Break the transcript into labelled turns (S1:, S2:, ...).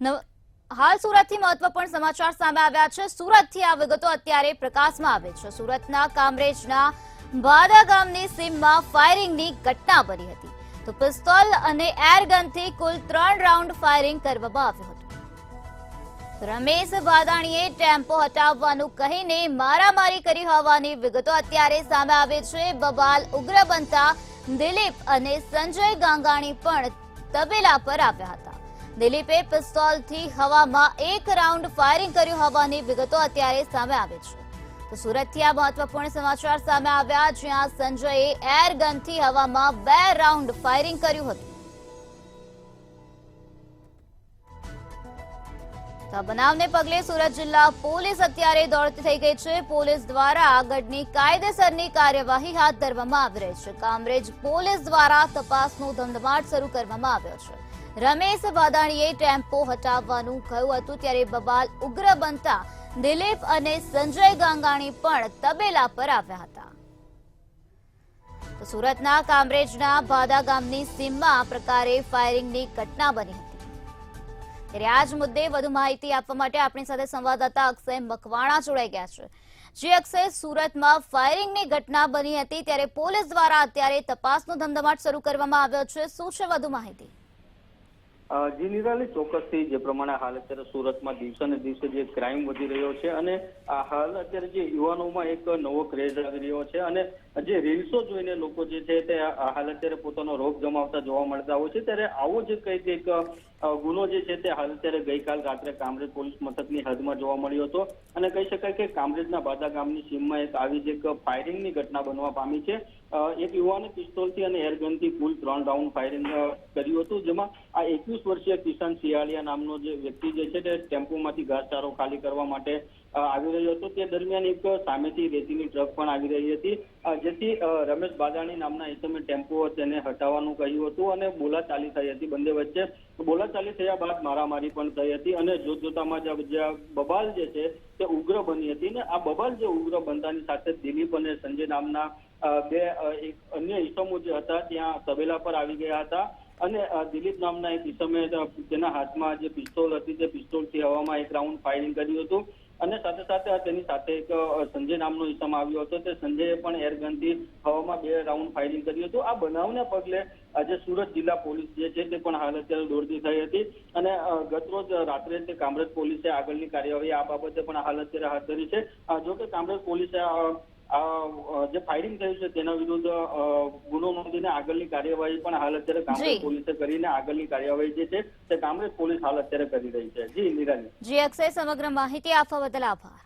S1: હાલ સુરતથી મહત્વપૂર્ણ સમાચાર સામે આવ્યા છે। સુરતથી આ વિગતો અત્યારે પ્રકાશમાં આવે છે। સુરતના કામરેજના ભાદા ગામની સીમમાં ફાયરિંગની ઘટના બની હતી। તો પિસ્તોલ અને એરગનથી કુલ 3 રાઉન્ડ ફાયરિંગ કરવામાં આવ્યું હતું। રમેશ વાદાણીએ ટેમ્પો હટાવવાનું કહીને મારામારી કરી હોવાની વિગતો અત્યારે સામે આવે છે। બબાલ ઉગ્ર બનતા દિલીપ અને સંજય ગાંગાણી પણ તબેલા પર આવ્યા હતા। દિલીપે પિસ્તોલથી હવામાં 1 રાઉન્ડ ફાયરિંગ કર્યું હોવાની વિગતો અત્યારે સામે આવે છે। તો સુરતથી આ મહત્વપૂર્ણ સમાચાર સામે આવ્યા, જ્યાં સંજયે એરગનથી હવામાં 2 રાઉન્ડ ફાયરિંગ કર્યું હતું। આ બનાવને પગલે સુરત જિલ્લા પોલીસ અત્યારે દોડતી થઈ ગઈ છે। પોલીસ દ્વારા આગળની કાયદેસરની કાર્યવાહી હાથ ધરવામાં આવી રહી છે। કામરેજ પોલીસ દ્વારા તપાસનો ધમધમાટ શરૂ કરવામાં આવ્યો છે। રમેશ વાદાણીએ ટેમ્પો હટાવવાનું કહ્યું હતું, ત્યારે બબાલ ઉગ્ર બનતા દિલીપ અને સંજય ગાંગાણી પણ તબેલા પર આવ્યા હતા। તો સુરતના કામરેજના ભાદા ગામની સીમમાં આ પ્રકારે ફાયરિંગની ઘટના બની હતી। ત્યારે આ જ મુદ્દે વધુ માહિતી આપવા માટે આપણી સાથે સંવાદદાતા અક્ષય મકવાણા જોડાઈ ગયા છે। જે અક્ષય, સુરતમાં ફાયરિંગની ઘટના બની હતી, ત્યારે પોલીસ દ્વારા અત્યારે તપાસનો ધમધમાટ શરૂ કરવામાં આવ્યો છે। શું છે વધુ માહિતી?
S2: જી નિરાલી, ચોક્કસથી જે પ્રમાણે હાલ અત્યારે સુરતમાં દિવસે ને દિવસે જે ક્રાઇમ વધી રહ્યો છે અને હાલ અત્યારે જે યુવાનોમાં એક નવો ક્રેઝ આવી રહ્યો છે અને જે રીલ્સો જોઈને લોકો જે છે તે હાલ અત્યારે પોતાનો રોગ જમાવતા જોવા મળતા હોય છે। ત્યારે આવો જ કંઈક એક ગુનો જે છે તે હાલ અત્યારે ગઈકાલ રાત્રે કામરેજ પોલીસ મથકની હદમાં જોવા મળ્યો હતો અને કહી શકાય કે કામરેજના બાદા ગામની સીમમાં એક આવી જ એક ફાયરિંગની ઘટના બનવા પામી છે। એક યુવાને પિસ્તોલથી અને એરગનથી કુલ 3 રાઉન્ડ ફાયરિંગ કર્યું હતું, જેમાં આ 21 વર્ષીય કિશન સિયાલિયા નામનો જે વ્યક્તિ જે છે તે ટેમ્પોમાંથી ઘાસચારો ખાલી કરવા માટે આવી રહ્યો હતો। તે દરમિયાન એક સામેથી રેતીની ટ્રક પણ આવી રહી હતી, જેથી રમેશ બાદાણી નામના ઇસમે ટેમ્પો તેને હટાવવાનું કહ્યું હતું અને બોલાચાલી થઈ હતી। બંને વચ્ચે બોલાચાલી થયા બાદ મારામારી પણ થઈ હતી અને જોતજોતામાં જ બબાલ જે છે તે ઉગ્ર બની હતી ને આ બબાલ જે ઉગ્ર બનતાની સાથે દિલીપ અને સંજય નામના એક અન્ય ઇસમો જે હતા ત્યાં તબેલા પર આવી ગયા હતા અને દિલીપ નામના એક ઇસમે તેના હાથમાં જે પિસ્તોલ હતી તે પિસ્તોલથી હવામાં 1 રાઉન્ડ ફાયરિંગ કર્યું હતું અને સાથે સાથે તેની સાથે એક સંજય નામનો ઇસમ આવ્યો હતો। તે સંજયે પણ એરગનથી હવામાં 2 રાઉન્ડ ફાયરિંગ કર્યું હતું। આ બનાવને પગલે આજે સુરત જિલ્લા પોલીસ જે છે તે પણ હાલ અત્યારે દોડતી થઈ હતી અને ગતરોજ રાત્રે તે કામરેજ પોલીસે આગળની કાર્યવાહી આ બાબતે પણ હાલ અત્યારે હાથ ધરી છે। જો કે કામરેજ પોલીસે જે ફાયરિંગ થયું છે તેના વિરુદ્ધ ગુનો નોંધીને આગળની કાર્યવાહી પણ હાલ અત્યારે કામરેજ પોલીસે કરીને આગળની કાર્યવાહી જે છે તે કામરેજ પોલીસ હાલ અત્યારે કરી રહી છે। જી નિરાલી।
S1: જી અક્ષય, સમગ્ર માહિતી આપવા બદલ આભાર।